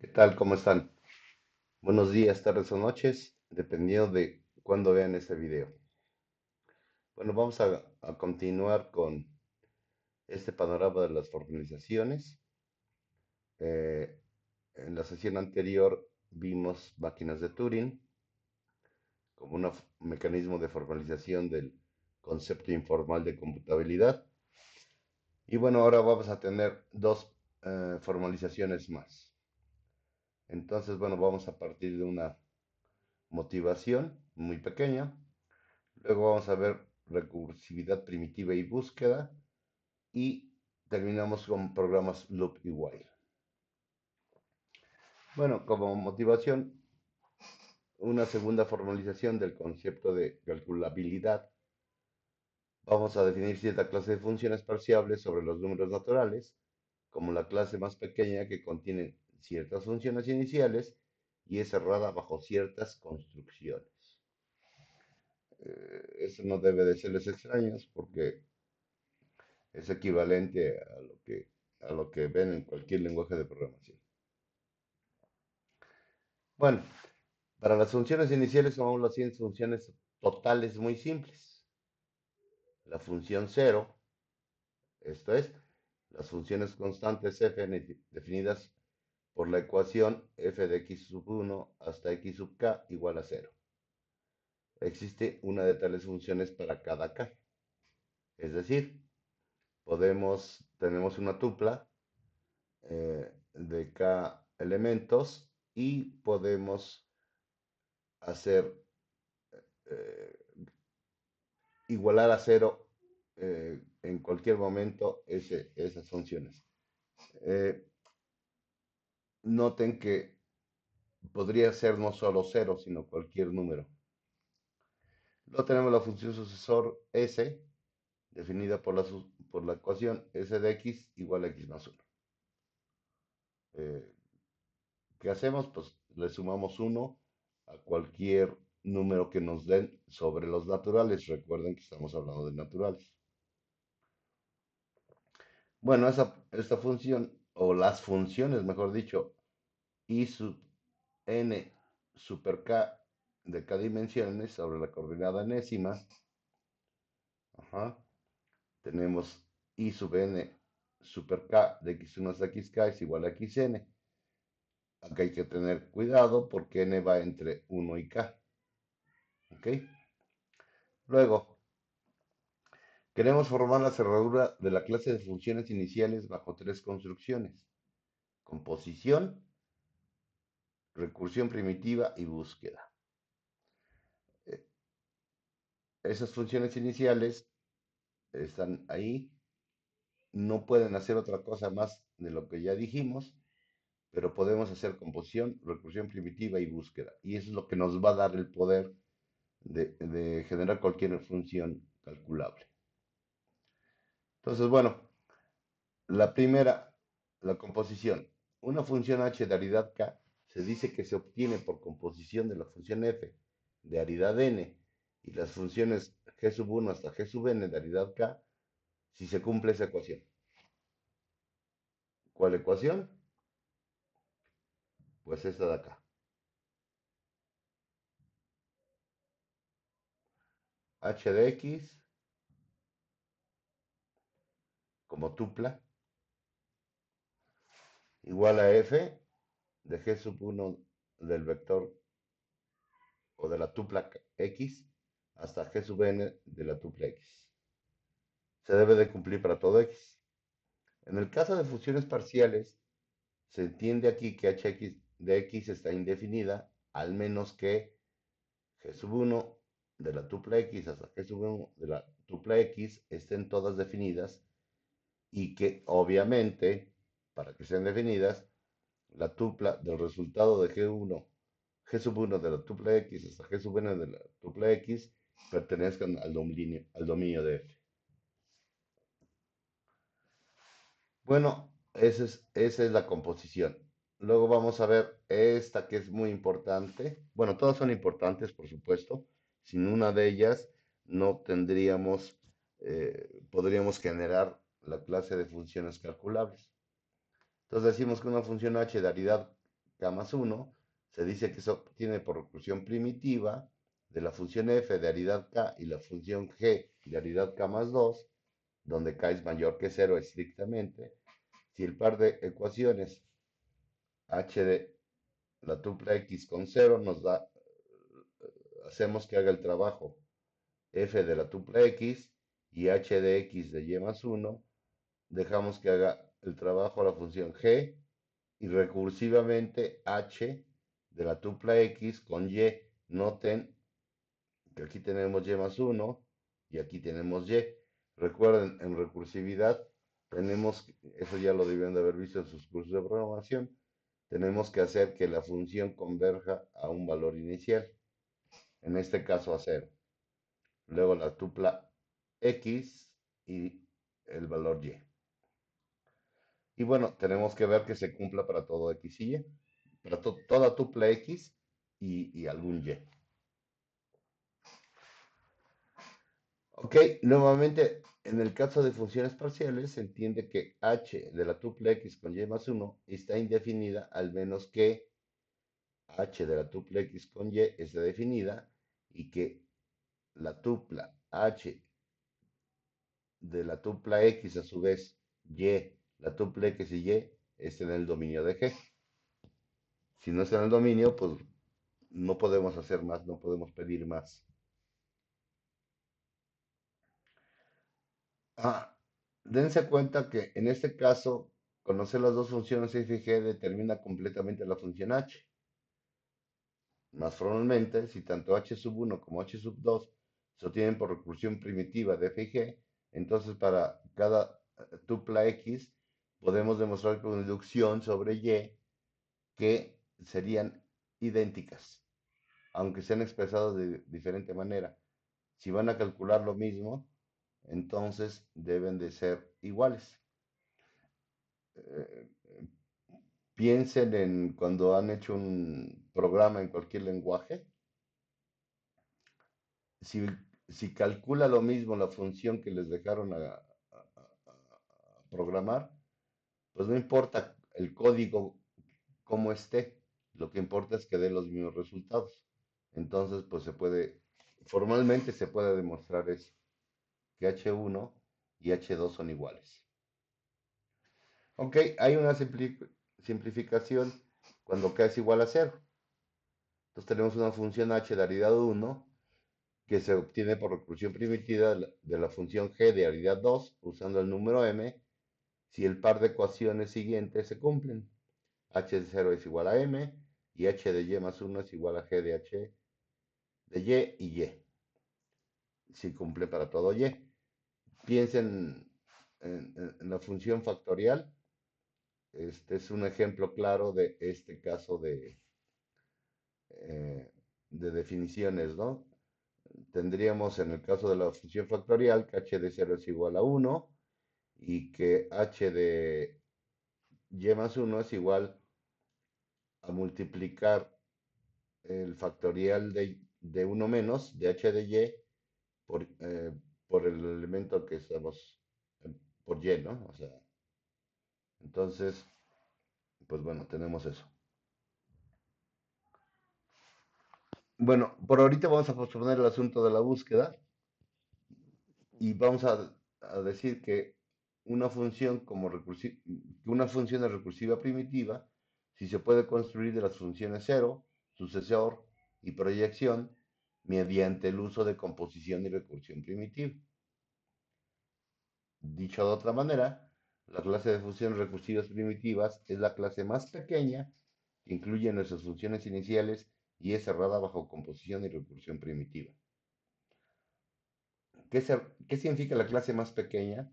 ¿Qué tal? ¿Cómo están? Buenos días, tardes o noches, dependiendo de cuándo vean este video. Bueno, vamos a continuar con este panorama de las formalizaciones. Eh, en la sesión anterior vimos máquinas de Turing como un mecanismo de formalización del concepto informal de computabilidad. Y bueno, ahora vamos a tener dos formalizaciones más. Entonces, bueno, vamos a partir de una motivación muy pequeña. Luego vamos a ver recursividad primitiva y búsqueda. Y terminamos con programas loop y while. Bueno, como motivación, una segunda formalización del concepto de calculabilidad. Vamos a definir cierta clase de funciones parciales sobre los números naturales, como la clase más pequeña que contiene ciertas funciones iniciales y es cerrada bajo ciertas construcciones. Eso no debe de serles extraños porque es equivalente a lo que ven en cualquier lenguaje de programación. Bueno, para las funciones iniciales tomamos las siguientes funciones totales muy simples. La función cero, esto es, las funciones constantes f definidas por la ecuación f de x sub 1 hasta x sub k igual a cero. Existe una de tales funciones para cada k. Es decir, tenemos una tupla de k elementos y podemos hacer eh, igualar a cero en cualquier momento esas funciones. Eh, Noten que podría ser no solo cero, sino cualquier número. Luego tenemos la función sucesor s, definida por la ecuación s de x igual a x más 1. Eh, ¿Qué hacemos? Pues le sumamos 1 a cualquier número que nos den sobre los naturales. Recuerden que estamos hablando de naturales. Bueno, esta función, o las funciones, mejor dicho, y sub n super k de k dimensiones sobre la coordenada enésima. Ajá, tenemos i sub n super k de x1 hasta xk es igual a xn. Acá hay que tener cuidado porque n va entre 1 y k. ¿Ok? Luego, queremos formar la cerradura de la clase de funciones iniciales bajo tres construcciones: composición, recursión primitiva y búsqueda. Eh, Esas funciones iniciales están ahí, no pueden hacer otra cosa más de lo que ya dijimos, pero podemos hacer composición, recursión primitiva y búsqueda. Y eso es lo que nos va a dar el poder de generar cualquier función calculable. Entonces, bueno, la primera, la composición. Una función h de aridad k se dice que se obtiene por composición de la función f de aridad n y las funciones g sub 1 hasta g sub n de aridad k si se cumple esa ecuación. ¿Cuál ecuación? Pues esta de acá. H de x como tupla igual a f de g sub 1 del vector o de la tupla x hasta g sub n de la tupla x. Se debe de cumplir para todo x. En el caso de funciones parciales, se entiende aquí que hx de x está indefinida, al menos que g sub 1 de la tupla x hasta g sub 1 de la tupla x estén todas definidas y que obviamente, para que sean definidas, la tupla del resultado de G sub 1 de la tupla X hasta G sub n de la tupla X pertenezcan al dominio de F. Bueno, esa es la composición. Luego vamos a ver esta que es muy importante. Bueno, todas son importantes, por supuesto. Sin una de ellas no podríamos generar la clase de funciones calculables. Entonces decimos que una función h de aridad k más 1, se dice que se obtiene por recursión primitiva de la función f de aridad k y la función g de aridad k más 2, donde k es mayor que 0 estrictamente, si el par de ecuaciones h de la tupla x con 0 nos da, hacemos que haga el trabajo f de la tupla x y h de x de y más 1, dejamos que haga el trabajo a la función g y recursivamente h de la tupla x con y. Noten que aquí tenemos y más 1 y aquí tenemos y. Recuerden, en recursividad tenemos, eso ya lo debían de haber visto en sus cursos de programación, tenemos que hacer que la función converja a un valor inicial, en este caso a 0. Luego la tupla x y el valor y. Y bueno, tenemos que ver que se cumpla para todo x y y, para toda tupla x y algún y. Ok, nuevamente, en el caso de funciones parciales, se entiende que h de la tupla x con y más 1 está indefinida, al menos que h de la tupla x con y esté definida y que la tupla h de la tupla x a su vez y, la tupla x y y, esté en el dominio de G. Si no está en el dominio, pues no podemos hacer más, no podemos pedir más. Ah, dense cuenta que en este caso, conocer las dos funciones f y g determina completamente la función h. Más formalmente, si tanto h sub 1 como h sub 2 se obtienen por recursión primitiva de f y g, entonces para cada tupla x podemos demostrar con inducción sobre y que serían idénticas, aunque sean expresadas de diferente manera. Si van a calcular lo mismo, entonces deben de ser iguales. Eh, Piensen en cuando han hecho un programa en cualquier lenguaje. Si, si calcula lo mismo la función que les dejaron a programar, pues no importa el código cómo esté, lo que importa es que dé los mismos resultados. Entonces, pues se puede, formalmente se puede demostrar eso, que H1 y H2 son iguales. Ok, hay una simplificación cuando k es igual a 0. Entonces tenemos una función h de aridad 1 que se obtiene por recursión primitiva de la función g de aridad 2 usando el número m si el par de ecuaciones siguientes se cumplen. H de 0 es igual a m y h de y más 1 es igual a g de h de y y. Si cumple para todo y. Piensen en la función factorial. Este es un ejemplo claro de este caso de definiciones, ¿no? Tendríamos en el caso de la función factorial que h de 0 es igual a 1 y que h de y más 1 es igual a multiplicar el factorial de 1 menos de h de y por, por el elemento que estamos, por y, ¿no? O sea, entonces, pues bueno, tenemos eso. Bueno, por ahorita vamos a posponer el asunto de la búsqueda y vamos a decir que una función una función es recursiva primitiva si se puede construir de las funciones cero, sucesor y proyección mediante el uso de composición y recursión primitiva. Dicho de otra manera, la clase de funciones recursivas primitivas es la clase más pequeña que incluye nuestras funciones iniciales y es cerrada bajo composición y recursión primitiva. ¿Qué significa la clase más pequeña?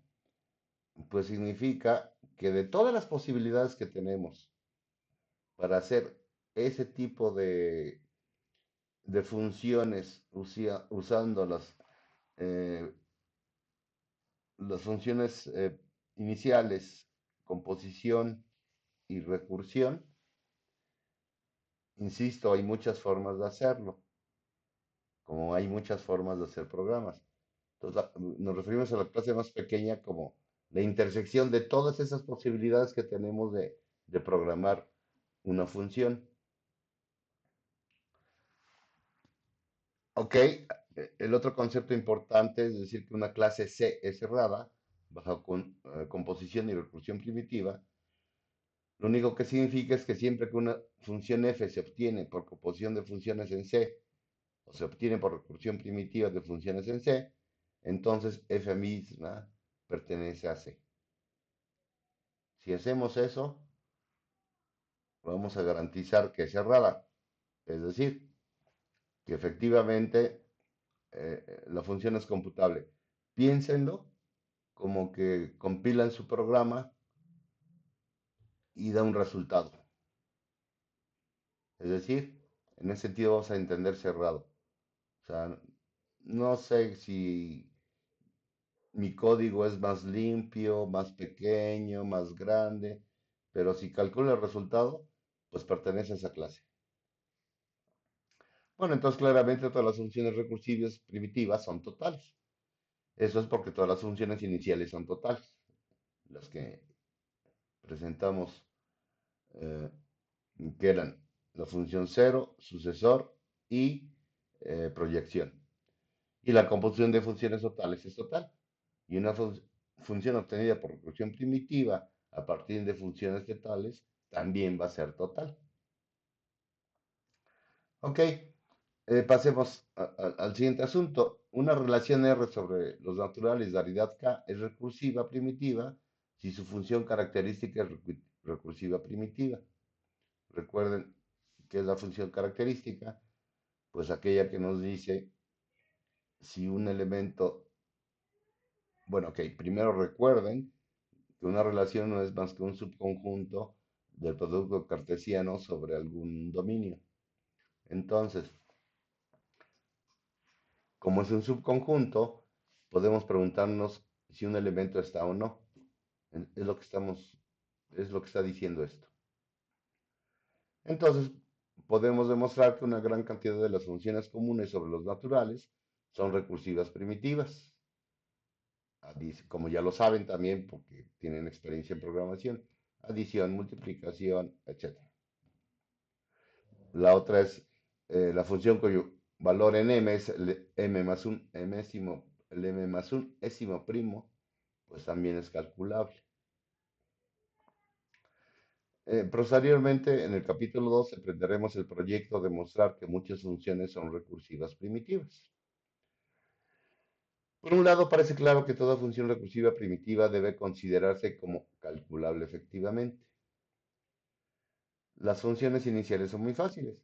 Pues significa que de todas las posibilidades que tenemos para hacer ese tipo de funciones usando eh, las funciones iniciales, composición y recursión, insisto, hay muchas formas de hacerlo, como hay muchas formas de hacer programas. Entonces, nos referimos a la clase más pequeña como la intersección de todas esas posibilidades que tenemos de programar una función. Ok, el otro concepto importante es decir que una clase C es cerrada, bajo composición y recursión primitiva. Lo único que significa es que siempre que una función f se obtiene por composición de funciones en C, o se obtiene por recursión primitiva de funciones en C, entonces f misma pertenece a C. Si hacemos eso, vamos a garantizar que es cerrada, es decir, que efectivamente la función es computable. Piénsenlo como que compilan su programa y da un resultado. Es decir, en ese sentido vamos a entender cerrado. O sea, no sé si mi código es más limpio, más pequeño, más grande, pero si calculo el resultado, pues pertenece a esa clase. Bueno, entonces claramente todas las funciones recursivas primitivas son totales. Eso es porque todas las funciones iniciales son totales. Las que presentamos, eh, que eran la función cero, sucesor y proyección. Y la composición de funciones totales es total. Y una función obtenida por recursión primitiva a partir de funciones totales también va a ser total. Ok, pasemos al siguiente asunto. Una relación R sobre los naturales de variedad K es recursiva primitiva si su función característica es recursiva primitiva. Recuerden qué es la función característica, pues aquella que nos dice si un elemento, bueno, ok, primero recuerden que una relación no es más que un subconjunto del producto cartesiano sobre algún dominio. Entonces, como es un subconjunto, podemos preguntarnos si un elemento está o no. Es lo que es lo que está diciendo esto. Entonces, podemos demostrar que una gran cantidad de las funciones comunes sobre los naturales son recursivas primitivas. Como ya lo saben también porque tienen experiencia en programación, adición, multiplicación, etc. La otra es la función cuyo valor en m es el m más un mésimo, el m más un ésimo primo, pues también es calculable. Posteriormente, en el capítulo 2, aprenderemos el proyecto de mostrar que muchas funciones son recursivas primitivas. Por un lado, parece claro que toda función recursiva primitiva debe considerarse como calculable efectivamente. Las funciones iniciales son muy fáciles.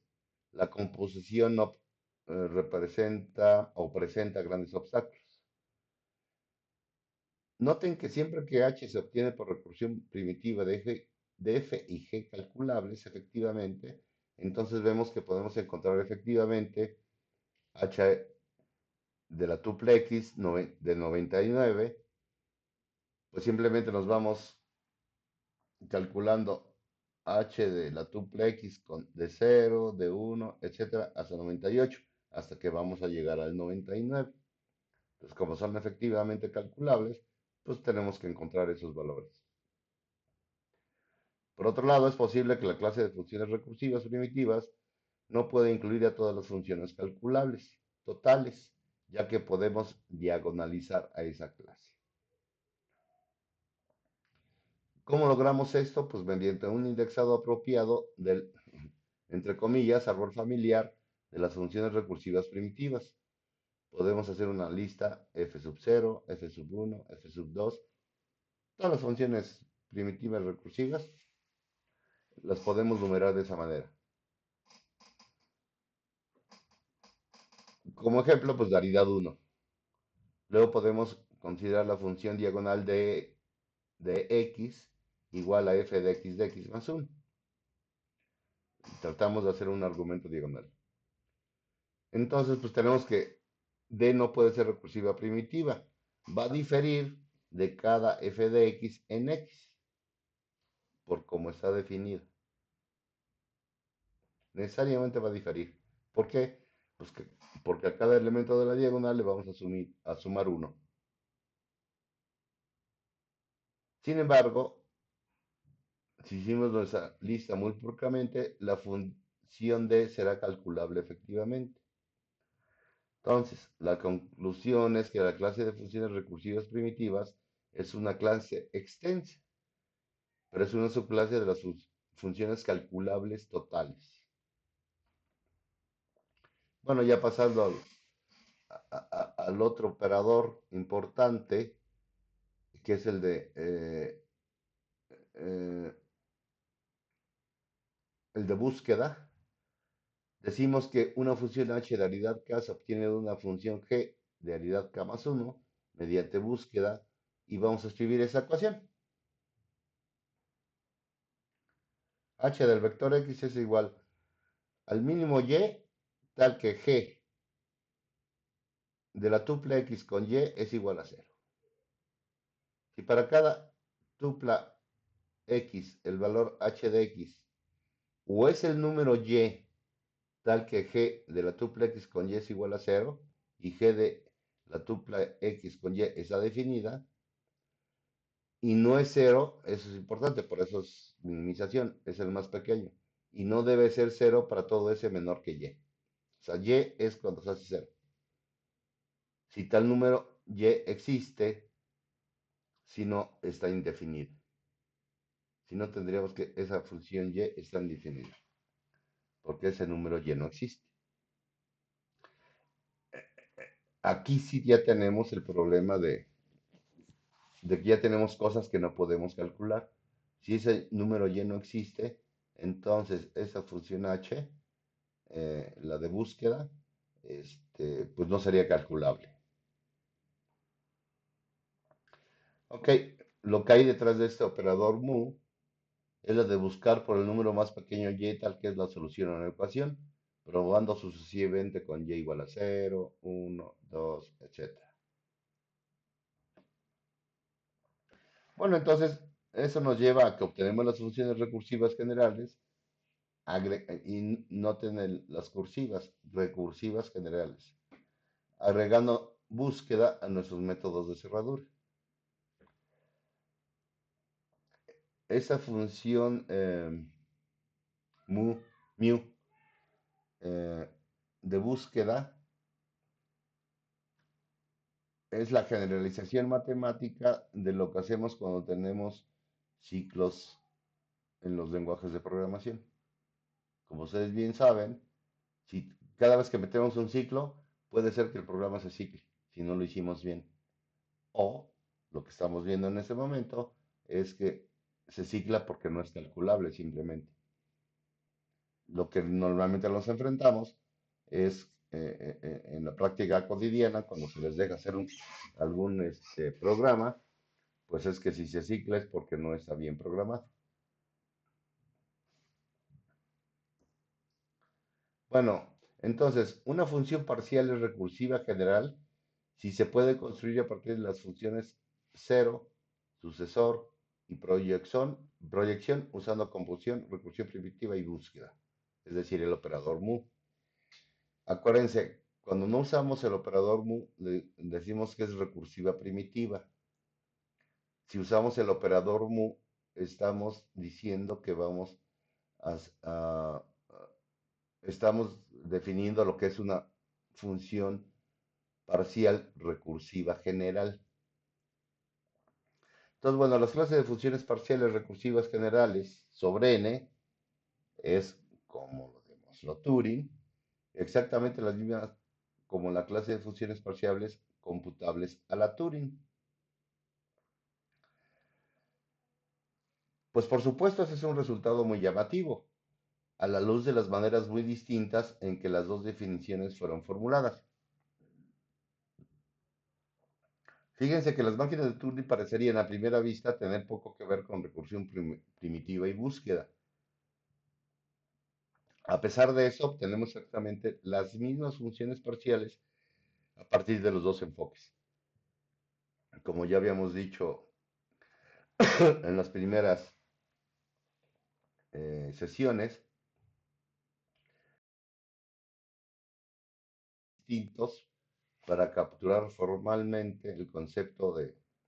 La composición no representa o presenta grandes obstáculos. Noten que siempre que h se obtiene por recursión primitiva de f y g calculables efectivamente, entonces vemos que podemos encontrar efectivamente h de la tuple x de 99, pues simplemente nos vamos calculando h de la tuple x de 0, de 1, etcétera, hasta 98, hasta que vamos a llegar al 99. Entonces, como son efectivamente calculables, pues tenemos que encontrar esos valores. Por otro lado, es posible que la clase de funciones recursivas primitivas no pueda incluir a todas las funciones calculables totales, ya que podemos diagonalizar a esa clase. ¿Cómo logramos esto? Pues mediante un indexado apropiado del, entre comillas, árbol familiar de las funciones recursivas primitivas. Podemos hacer una lista f sub 0, f sub 1, f sub 2, todas las funciones primitivas recursivas las podemos numerar de esa manera. Como ejemplo, pues daridad 1. Luego podemos considerar la función diagonal de x igual a f de x más 1. Tratamos de hacer un argumento diagonal. Entonces, pues tenemos que d no puede ser recursiva primitiva. Va a diferir de cada f de x en x, por cómo está definido. Necesariamente va a diferir. ¿Por qué? Pues porque a cada elemento de la diagonal le vamos a sumar 1. Sin embargo, si hicimos nuestra lista muy puramente, la función d será calculable efectivamente. Entonces, la conclusión es que la clase de funciones recursivas primitivas es una clase extensa, pero es una subclase de las funciones calculables totales. Bueno, ya pasando al otro operador importante, que es eh, el de búsqueda, decimos que una función h de aridad k se obtiene de una función g de aridad k más 1 mediante búsqueda y vamos a escribir esa ecuación. H del vector x es igual al mínimo y tal que g de la tupla x con y es igual a 0. Si para cada tupla x el valor h de x o es el número y tal que g de la tupla x con y es igual a 0 y g de la tupla x con y está definida y no es 0, eso es importante, por eso es minimización, es el más pequeño. Y no debe ser 0 para todo s menor que y. O sea, y es cuando se hace 0. Si tal número y existe, si no, está indefinido. Si no, tendríamos que esa función y está indefinida, porque ese número y no existe. Aquí sí ya tenemos el problema de que ya tenemos cosas que no podemos calcular. Si ese número y no existe, entonces esa función h, la de búsqueda, pues no sería calculable. Ok, lo que hay detrás de este operador mu es la de buscar por el número más pequeño y tal que es la solución a una ecuación, probando sucesivamente con y igual a 0, 1, 2, etc. Bueno, entonces eso nos lleva a que obtenemos las funciones recursivas generales y noten las cursivas, recursivas generales, agregando búsqueda a nuestros métodos de cerradura. Esa función mu, mu de búsqueda es la generalización matemática de lo que hacemos cuando tenemos ciclos en los lenguajes de programación. Como ustedes bien saben, si cada vez que metemos un ciclo, puede ser que el programa se cicle, si no lo hicimos bien. O lo que estamos viendo en este momento es que se cicla porque no es calculable simplemente. Lo que normalmente nos enfrentamos es en la práctica cotidiana, cuando se les deja hacer algún programa, pues es que si se cicla es porque no está bien programado. Bueno, entonces, una función parcial es recursiva general si se puede construir a partir de las funciones cero, sucesor y proyección usando confusión, recursión primitiva y búsqueda, es decir, el operador mu. Acuérdense, cuando no usamos el operador mu, decimos que es recursiva primitiva. Si usamos el operador mu, estamos diciendo que vamos a estamos definiendo lo que es una función parcial recursiva general. Entonces, bueno, las clases de funciones parciales recursivas generales sobre n es, como lo demostró Turing, exactamente las mismas como la clase de funciones parciales computables a la Turing. Pues por supuesto ese es un resultado muy llamativo, a la luz de las maneras muy distintas en que las dos definiciones fueron formuladas. Fíjense que las máquinas de Turing parecerían a primera vista tener poco que ver con recursión primitiva y búsqueda. A pesar de eso, obtenemos exactamente las mismas funciones parciales a partir de los dos enfoques. Como ya habíamos dicho en las primeras sesiones, distintos para capturar formalmente el concepto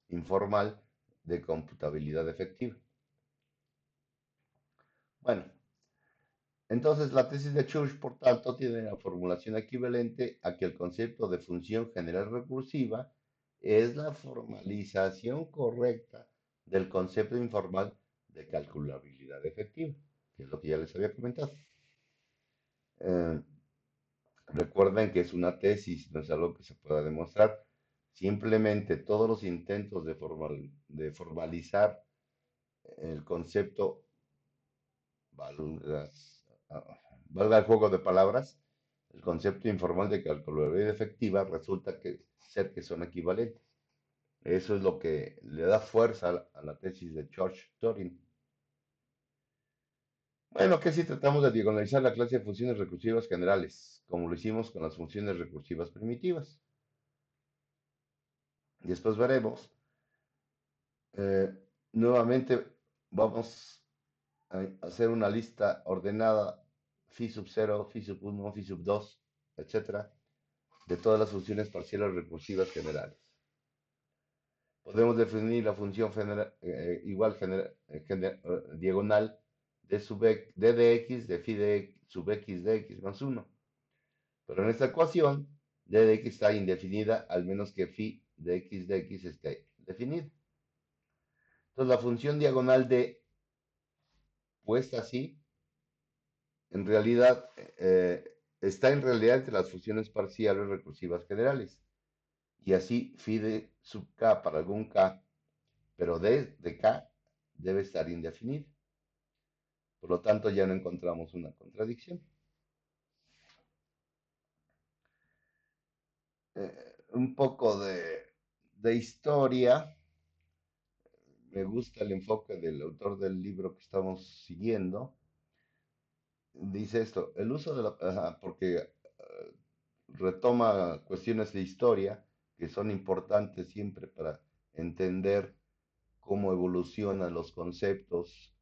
informal de computabilidad efectiva. Bueno, Entonces, la tesis de Church, por tanto, tiene la formulación equivalente a que el concepto de función general recursiva es la formalización correcta del concepto informal de calculabilidad efectiva, que es lo que ya les había comentado. Eh, Recuerden que es una tesis, no es algo que se pueda demostrar. Simplemente todos los intentos de formalizar el concepto, valga, valga el juego de palabras, el concepto informal de calculabilidad efectiva resulta ser que son equivalentes. Eso es lo que le da fuerza a la tesis de George Turing. Bueno, que si tratamos de diagonalizar la clase de funciones recursivas generales, como lo hicimos con las funciones recursivas primitivas. Y después veremos. eh, Nuevamente vamos a hacer una lista ordenada phi sub 0, phi sub 1, phi sub 2, etcétera, de todas las funciones parciales recursivas generales. Podemos definir la función igual diagonal d de x de phi de sub x de x más 1. Pero en esta ecuación, d de x está indefinida al menos que phi de x esté definida. Entonces la función diagonal de puesta así, en realidad, está en realidad entre las funciones parciales recursivas generales. Y así phi de sub k para algún k, pero d de k debe estar indefinida. Por lo tanto, ya no encontramos una contradicción. Un poco de historia. Me gusta el enfoque del autor del libro que estamos siguiendo. Dice esto, el uso de porque retoma cuestiones de historia que son importantes siempre para entender cómo evolucionan los conceptos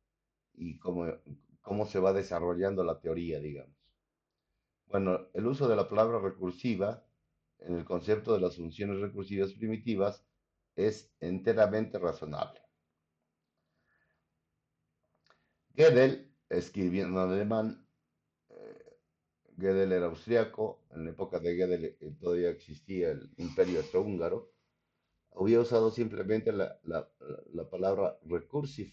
y cómo se va desarrollando la teoría, digamos. Bueno, el uso de la palabra recursiva en el concepto de las funciones recursivas primitivas es enteramente razonable. Gödel, escribiendo en alemán, Gödel era austriaco, en la época de Gödel todavía existía el imperio austrohúngaro, había usado simplemente la palabra recursive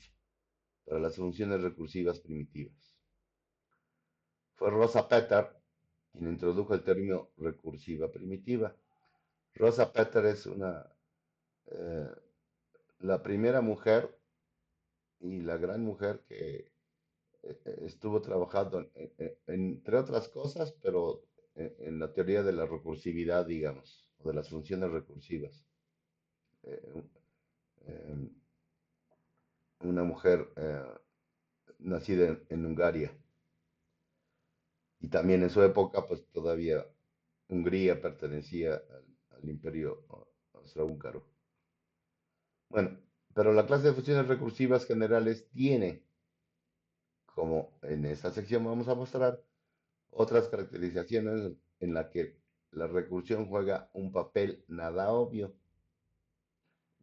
para las funciones recursivas primitivas. Fue Rosa Peter quien introdujo el término recursiva primitiva. Rosa Peter es eh, la primera mujer y la gran mujer que estuvo trabajando, entre otras cosas, pero en la teoría de la recursividad, digamos, o de las funciones recursivas. Eh, eh, una mujer nacida en Hungría. Y también en su época, pues todavía Hungría pertenecía al imperio austrohúngaro. Bueno, pero la clase de funciones recursivas generales tiene, como en esta sección vamos a mostrar, otras caracterizaciones en las que la recursión juega un papel nada obvio.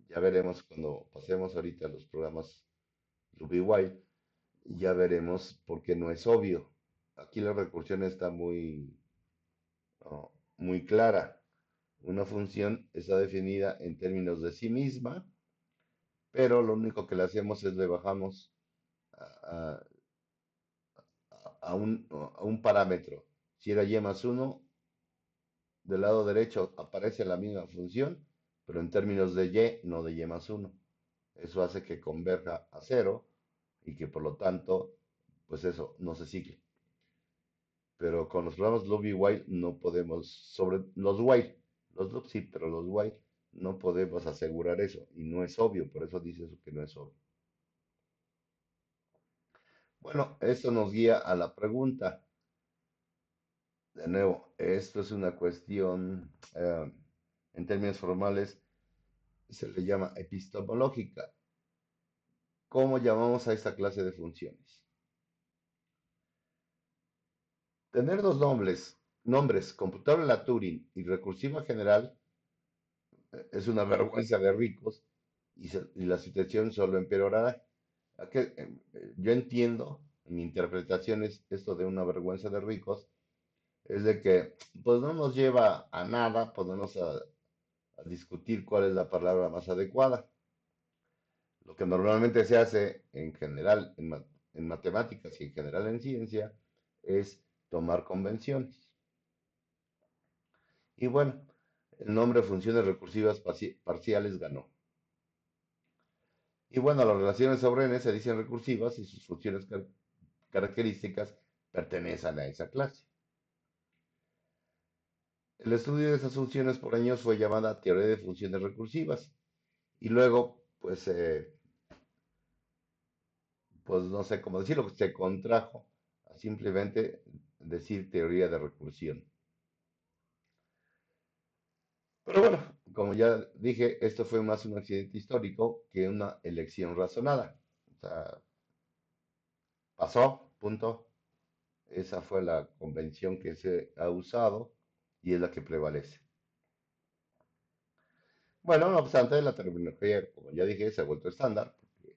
Ya veremos cuando pasemos ahorita a los programas Ruby White, ya veremos por qué no es obvio. Aquí la recursión está muy clara. Una función está definida en términos de sí misma, pero lo único que le hacemos es le bajamos a, a un parámetro. Si era y más 1, del lado derecho aparece la misma función, pero en términos de y, no de y más 1. Eso hace que converja a 0 y que por lo tanto, pues eso, no se cicle. Pero con los programas loop y while no podemos, sobre los while, los loop sí, pero los while no podemos asegurar eso. Y no es obvio, por eso dice eso que no es obvio. Bueno, esto nos guía a la pregunta. De nuevo, esto es una cuestión, en términos formales, se le llama epistemológica. ¿Cómo llamamos a esta clase de funciones? Tener dos nombres, computable a Turing y recursiva general, es una vergüenza de ricos y la situación solo empeorará. Yo entiendo mi interpretación es esto de una vergüenza de ricos, es de que pues no nos lleva a nada ponernos a discutir cuál es la palabra más adecuada. Lo que normalmente se hace en general en matemáticas y en general en ciencia es tomar convenciones. Y bueno, el nombre funciones recursivas parciales ganó. Y bueno, las relaciones sobre n se dicen recursivas y sus funciones características pertenecen a esa clase. El estudio de esas funciones por años fue llamada teoría de funciones recursivas. Y luego, pues no sé cómo decirlo, se contrajo a simplemente decir teoría de recursión. Pero bueno, como ya dije, esto fue más un accidente histórico que una elección razonada. O sea, pasó, punto. Esa fue la convención que se ha usado y es la que prevalece. Bueno, no obstante, la terminología, como ya dije, se ha vuelto estándar, porque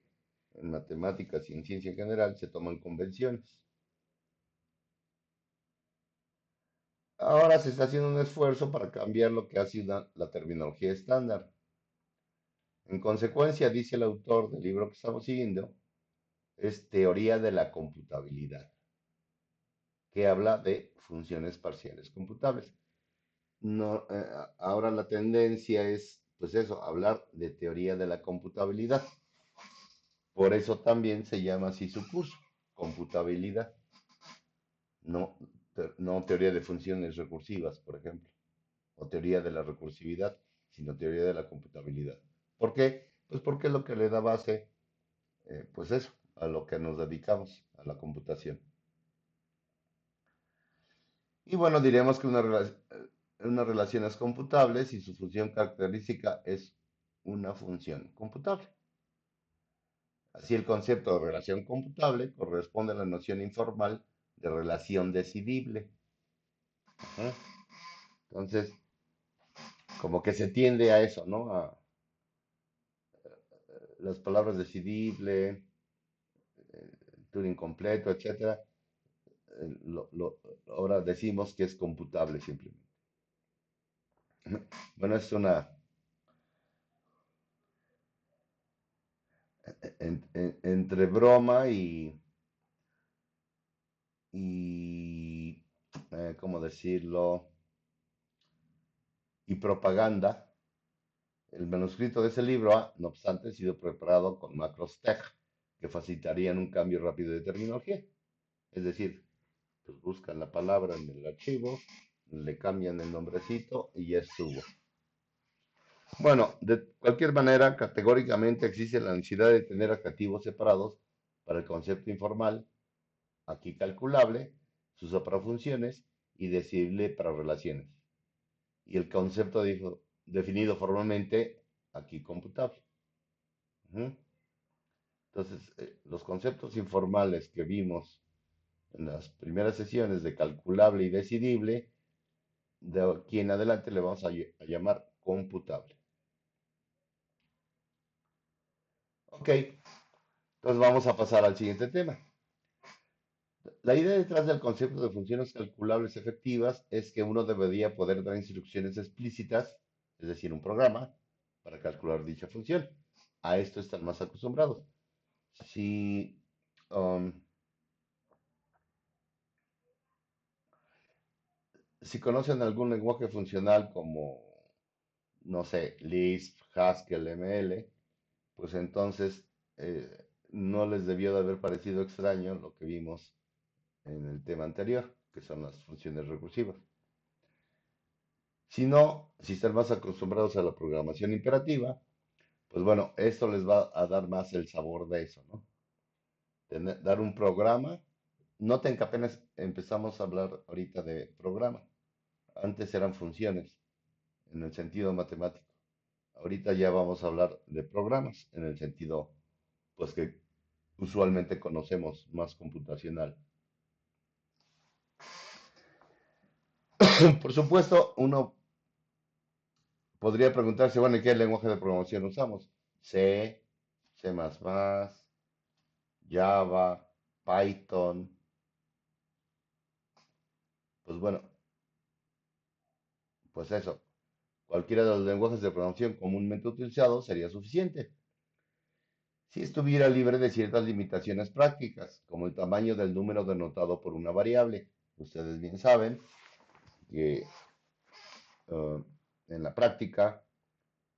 en matemáticas y en ciencia en general se toman convenciones. Ahora se está haciendo un esfuerzo para cambiar lo que ha sido la terminología estándar. En consecuencia, dice el autor del libro que estamos siguiendo, es teoría de la computabilidad, que habla de funciones parciales computables. No, ahora la tendencia es, pues eso, hablar de teoría de la computabilidad. Por eso también se llama así su curso, computabilidad, no, no teoría de funciones recursivas, por ejemplo, o teoría de la recursividad, sino teoría de la computabilidad. ¿Por qué? Pues porque es lo que le da base, pues eso, a lo que nos dedicamos, a la computación. Y bueno, diremos que una relación es computable si su función característica es una función computable. Así el concepto de relación computable corresponde a la noción informal de relación decidible. Ajá. Entonces, como que se tiende a eso, ¿no? A las palabras decidible, Turing completo, etcétera. Ahora decimos que es computable simplemente. Bueno, es una entre broma y ¿cómo decirlo? Y propaganda. El manuscrito de ese libro ha, no obstante, sido preparado con macros TeX que facilitarían un cambio rápido de terminología. Es decir, pues buscan la palabra en el archivo, le cambian el nombrecito y ya estuvo. Bueno, de cualquier manera, categóricamente existe la necesidad de tener adjetivos separados para el concepto informal, aquí calculable, sus oprafunciones y decidible para relaciones. Y el concepto definido formalmente, aquí computable. Ujú. Entonces, los conceptos informales que vimos en las primeras sesiones de calculable y decidible, de aquí en adelante le vamos a llamar computable. Ok, entonces vamos a pasar al siguiente tema. La idea detrás del concepto de funciones calculables efectivas es que uno debería poder dar instrucciones explícitas, es decir, un programa, para calcular dicha función. A esto están más acostumbrados. Si, um, si conocen algún lenguaje funcional como, no sé, Lisp, Haskell, ML, pues entonces no les debió de haber parecido extraño lo que vimos en el tema anterior, que son las funciones recursivas. Si no, si están más acostumbrados a la programación imperativa, pues bueno, esto les va a dar más el sabor de eso, ¿no? Dar un programa. Noten que apenas empezamos a hablar ahorita de programa. Antes eran funciones en el sentido matemático. Ahorita ya vamos a hablar de programas en el sentido, pues que usualmente conocemos más computacional. Por supuesto, uno podría preguntarse, bueno, ¿y qué lenguaje de programación usamos? C, C++, Java. Python, pues bueno, pues eso. Cualquiera de los lenguajes de programación comúnmente utilizados sería suficiente. Si estuviera libre de ciertas limitaciones prácticas, como el tamaño del número denotado por una variable. Ustedes bien saben que en la práctica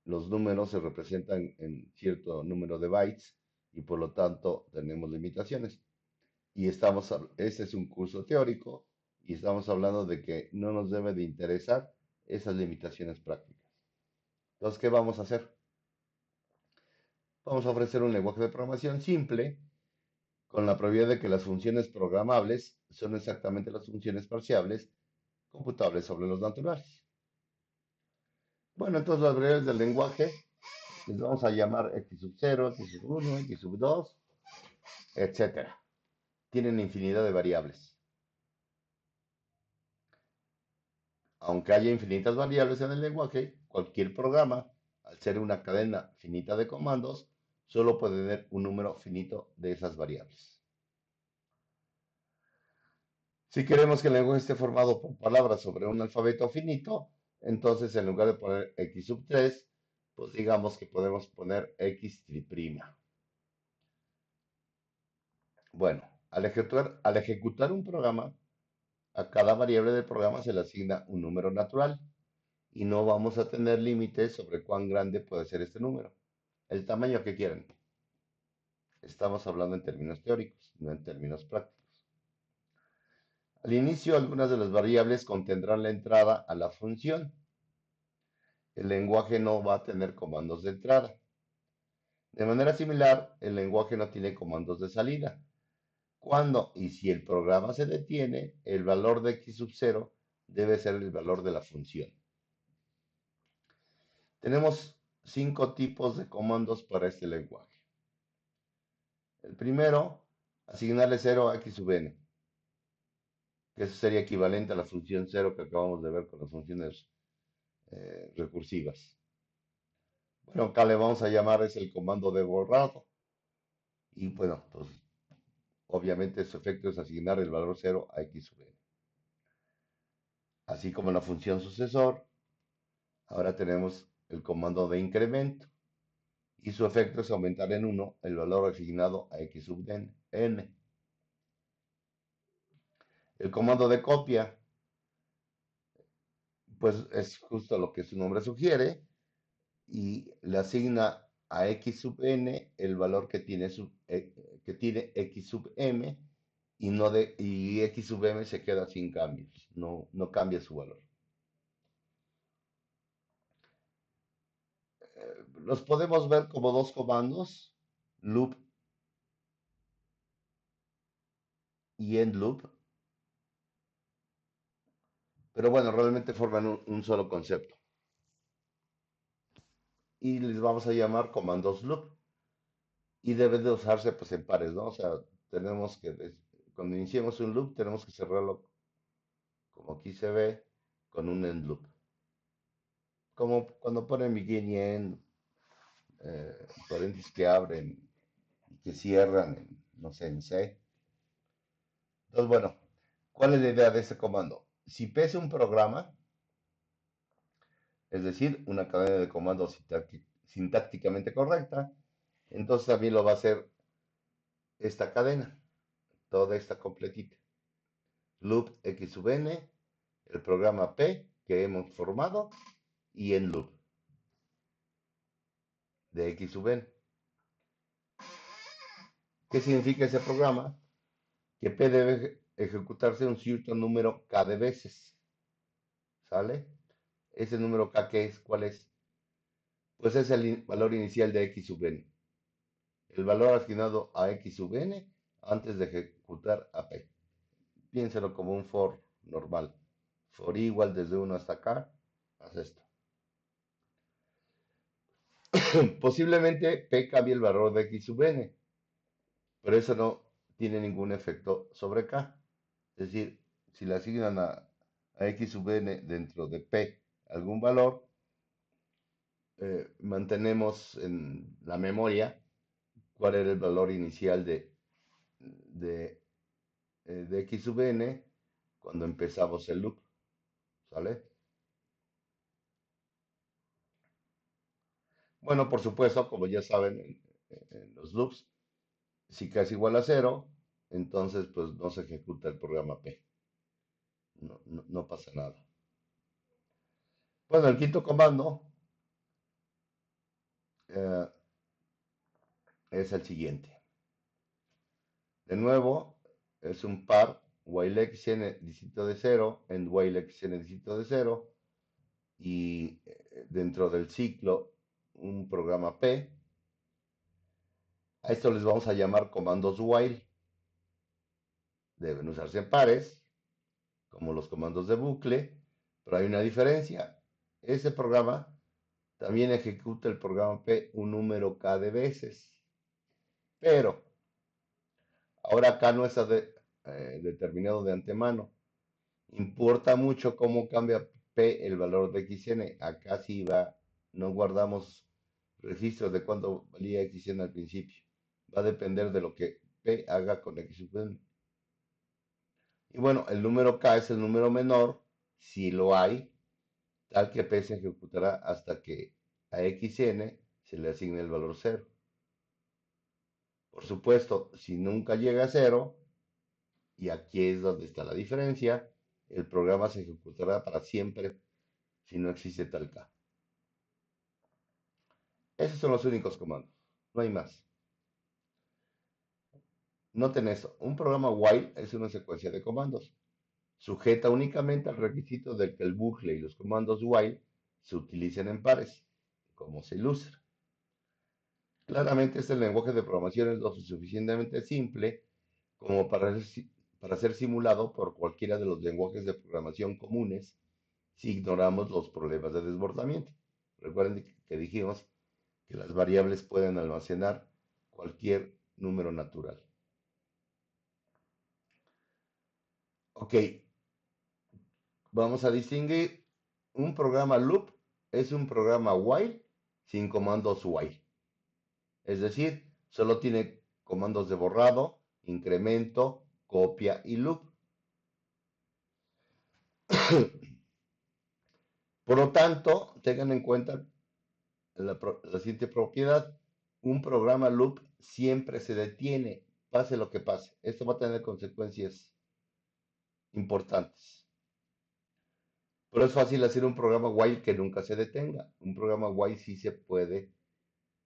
los números se representan en cierto número de bytes y por lo tanto tenemos limitaciones. Y este es un curso teórico y estamos hablando de que no nos debe de interesar esas limitaciones prácticas. Entonces, ¿qué vamos a hacer? Vamos a ofrecer un lenguaje de programación simple con la propiedad de que las funciones programables son exactamente las funciones parciales computables sobre los naturales. Bueno, entonces las variables del lenguaje les vamos a llamar x sub 0, x sub 1, x sub 2, etcétera. Tienen infinidad de variables. Aunque haya infinitas variables en el lenguaje, cualquier programa, al ser una cadena finita de comandos, solo puede tener un número finito de esas variables. Si queremos que el lenguaje esté formado por palabras sobre un alfabeto finito, entonces en lugar de poner x sub 3, pues digamos que podemos poner x triprima. Bueno, al ejecutar un programa, a cada variable del programa se le asigna un número natural y no vamos a tener límites sobre cuán grande puede ser este número. El tamaño que quieran. Estamos hablando en términos teóricos, no en términos prácticos. Al inicio, algunas de las variables contendrán la entrada a la función. El lenguaje no va a tener comandos de entrada. De manera similar, el lenguaje no tiene comandos de salida. Cuando y si el programa se detiene, el valor de x sub 0 debe ser el valor de la función. Tenemos 5 tipos de comandos para este lenguaje. El primero, asignarle 0 a x sub n, que eso sería equivalente a la función 0 que acabamos de ver con las funciones recursivas. Bueno, acá le vamos a llamar es el comando de borrado. Y bueno, pues obviamente su efecto es asignar el valor 0 a x sub n. Así como en la función sucesor, ahora tenemos el comando de incremento. Y su efecto es aumentar en 1 el valor asignado a x sub n. El comando de copia, pues es justo lo que su nombre sugiere, y le asigna a x sub n el valor que tiene x sub m y x sub m se queda sin cambios, no cambia su valor. Los podemos ver como dos comandos, loop y end loop, pero bueno, realmente forman un solo concepto. Y les vamos a llamar comandos loop y deben de usarse pues en pares, ¿no? O sea, tenemos que, cuando iniciemos un loop, tenemos que cerrarlo como aquí se ve, con un end loop. Como cuando ponen begin y end, paréntesis que abren y que cierran, no sé, en C. Entonces, bueno, ¿cuál es la idea de este comando? Si pese un programa, es decir, una cadena de comandos sintácticamente correcta, entonces también lo va a hacer esta cadena, toda esta completita. Loop x sub n, el programa P que hemos formado y en loop de x sub n. ¿Qué significa ese programa? Que P debe ejecutarse un cierto número K de veces. ¿Sale? Ese número K, ¿qué es? ¿Cuál es? Pues es el valor inicial de x sub n. El valor asignado a x sub n antes de ejecutar a P. Piénselo como un for normal. For igual desde 1 hasta acá, haz esto. Posiblemente P cambie el valor de x sub n, pero eso no tiene ningún efecto sobre K. Es decir, si le asignan a x sub n dentro de P algún valor, mantenemos en la memoria cuál era el valor inicial de, de x sub n cuando empezamos el loop, ¿sale? Bueno, por supuesto, como ya saben, en los loops, si k es igual a cero, entonces pues no se ejecuta el programa P. No pasa nada. Bueno, el quinto comando eh, es el siguiente. De nuevo, es un par while x n distinto de cero en while x n distinto de cero y dentro del ciclo un programa P. A esto les vamos a llamar comandos while. Deben usarse en pares, como los comandos de bucle, pero hay una diferencia. Ese programa también ejecuta el programa P un número k de veces, pero ahora acá no está determinado de antemano. Importa mucho cómo cambia P el valor de xn. Acá sí va, no guardamos registros de cuánto valía xn al principio. Va a depender de lo que P haga con x sub n. Y bueno, el número k es el número menor, si lo hay, tal que P se ejecutará hasta que a xn se le asigne el valor cero. Por supuesto, si nunca llega a cero, y aquí es donde está la diferencia, el programa se ejecutará para siempre si no existe tal K. Esos son los únicos comandos, no hay más. Noten eso, un programa while es una secuencia de comandos, sujeta únicamente al requisito de que el bucle y los comandos while se utilicen en pares, como se ilustra. Claramente este lenguaje de programación es lo suficientemente simple como para ser simulado por cualquiera de los lenguajes de programación comunes si ignoramos los problemas de desbordamiento. Recuerden que dijimos que las variables pueden almacenar cualquier número natural. Ok, vamos a distinguir un programa loop es un programa while sin comandos while. Es decir, solo tiene comandos de borrado, incremento, copia y loop. Por lo tanto, tengan en cuenta la siguiente propiedad. Un programa loop siempre se detiene, pase lo que pase. Esto va a tener consecuencias importantes. Pero es fácil hacer un programa while que nunca se detenga. Un programa while sí se puede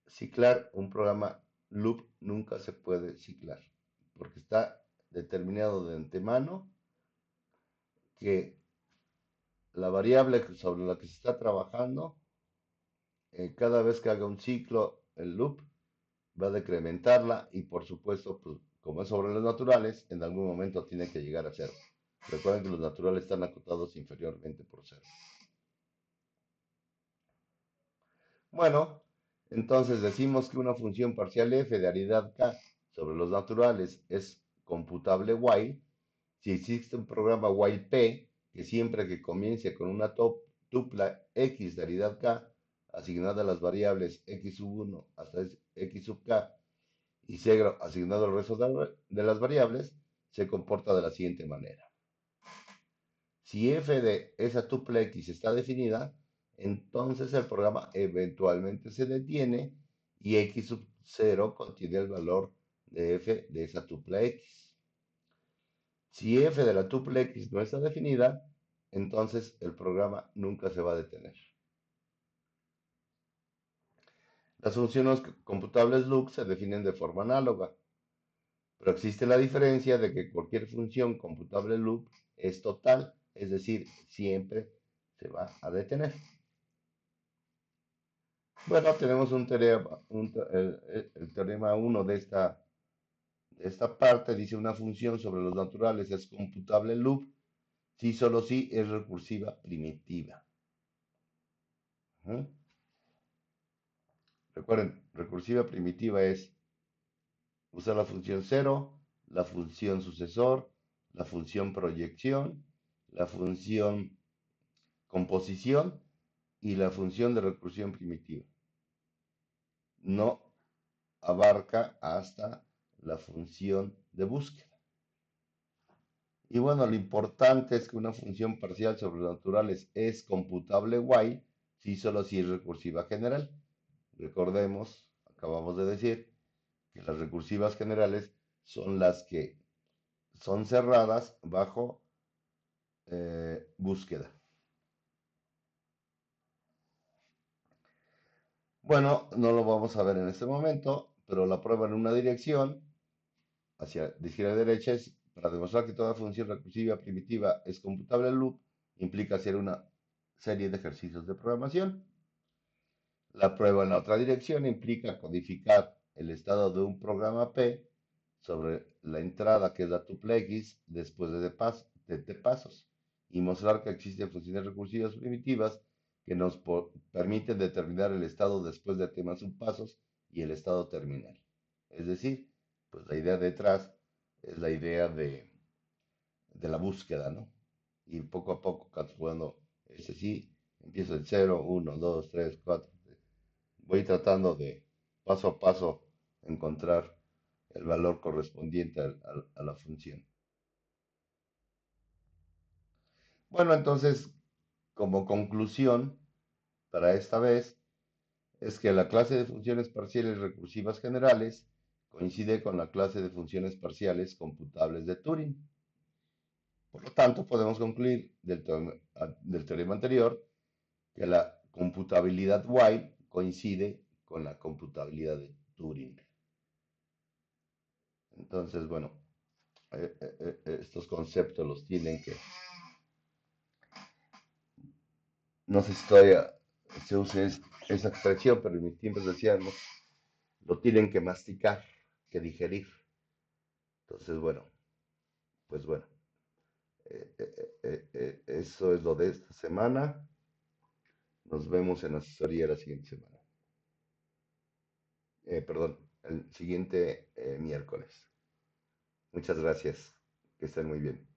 ciclar. Un programa loop nunca se puede ciclar. Porque está determinado de antemano que la variable sobre la que se está trabajando, cada vez que haga un ciclo, el loop va a decrementarla y por supuesto, pues, como es sobre los naturales, en algún momento tiene que llegar a cero. Recuerden que los naturales están acotados inferiormente por cero. Bueno, entonces decimos que una función parcial f de aridad k sobre los naturales es computable while si existe un programa while p que siempre que comience con una tupla x de aridad k asignada a las variables x sub 1 hasta x sub k y cero asignado al resto de las variables, se comporta de la siguiente manera. Si f de esa tupla x está definida, entonces el programa eventualmente se detiene y x sub 0 contiene el valor de f de esa tupla x. Si f de la tupla x no está definida, entonces el programa nunca se va a detener. Las funciones computables loop se definen de forma análoga, pero existe la diferencia de que cualquier función computable loop es total, es decir, siempre se va a detener. Bueno, tenemos un teorema, el teorema 1 de esta parte dice una función sobre los naturales es computable loop si solo si es recursiva primitiva. Recuerden, recursiva primitiva es usar la función cero, la función sucesor, la función proyección, la función composición y la función de recursión primitiva. No abarca hasta la función de búsqueda. Y bueno, lo importante es que una función parcial sobre naturales es computable while si solo si es recursiva general. Recordemos, acabamos de decir, que las recursivas generales son las que son cerradas bajo búsqueda. Bueno, no lo vamos a ver en este momento, pero la prueba en una dirección, hacia de izquierda a derecha, es para demostrar que toda función recursiva primitiva es computable en loop, implica hacer una serie de ejercicios de programación. La prueba en la otra dirección implica codificar el estado de un programa P sobre la entrada que es la tuple X después de T pasos y mostrar que existen funciones recursivas primitivas que nos permiten determinar el estado después de T más subpasos y el estado terminal. Es decir, pues la idea detrás es la idea de la búsqueda, ¿no? Y poco a poco calculando, ese sí, empiezo en 0, 1, 2, 3, 4. Voy tratando de paso a paso encontrar el valor correspondiente a la función. Bueno, entonces, como conclusión para esta vez, es que la clase de funciones parciales recursivas generales coincide con la clase de funciones parciales computables de Turing. Por lo tanto, podemos concluir del teorema anterior que la computabilidad while coincide con la computabilidad de Turing. Entonces, bueno, estos conceptos los tienen que, no sé si todavía se usa esa expresión, pero en mis tiempos decían, ¿no? Lo tienen que masticar, que digerir. Entonces, bueno, pues bueno, eso es lo de esta semana. Nos vemos en asesoría la siguiente semana. Perdón, el siguiente miércoles. Muchas gracias. Que estén muy bien.